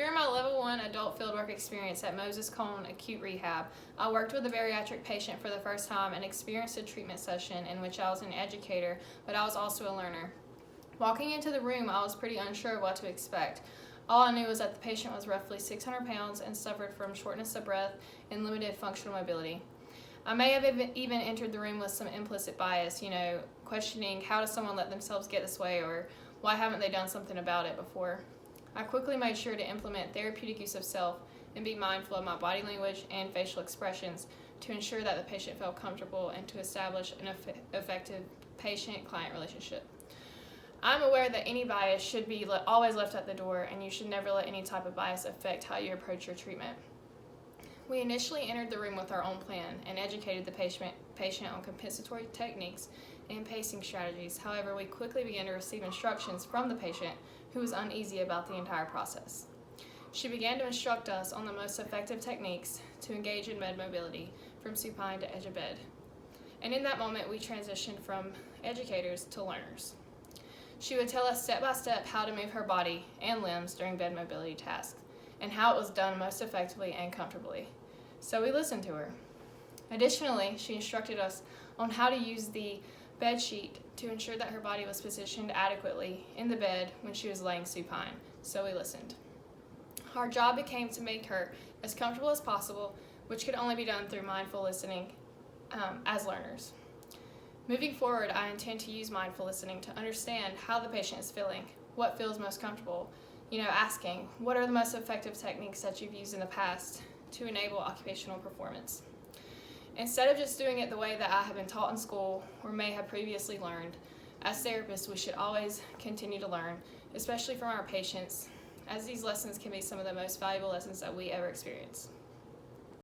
During my Level 1 adult fieldwork experience at Moses Cone Acute Rehab, I worked with a bariatric patient for the first time and experienced a treatment session in which I was an educator, but I was also a learner. Walking into the room, I was pretty unsure of what to expect. All I knew was that the patient was roughly 600 pounds and suffered from shortness of breath and limited functional mobility. I may have even entered the room with some implicit bias, questioning how does someone let themselves get this way, or why haven't they done something about it before? I quickly made sure to implement therapeutic use of self and be mindful of my body language and facial expressions to ensure that the patient felt comfortable and to establish an effective patient-client relationship. I'm aware that any bias should be always left at the door, and you should never let any type of bias affect how you approach your treatment. We initially entered the room with our own plan and educated the patient on compensatory techniques and pacing strategies. However, we quickly began to receive instructions from the patient who was uneasy about the entire process. She began to instruct us on the most effective techniques to engage in bed mobility from supine to edge of bed. And in that moment, we transitioned from educators to learners. She would tell us step by step how to move her body and limbs during bed mobility tasks and how it was done most effectively and comfortably. So we listened to her. Additionally, she instructed us on how to use the bed sheet to ensure that her body was positioned adequately in the bed when she was laying supine, so we listened. Our job became to make her as comfortable as possible, which could only be done through mindful listening as learners. Moving forward, I intend to use mindful listening to understand how the patient is feeling, what feels most comfortable, asking what are the most effective techniques that you've used in the past to enable occupational performance. Instead of just doing it the way that I have been taught in school or may have previously learned, as therapists, we should always continue to learn, especially from our patients, as these lessons can be some of the most valuable lessons that we ever experience.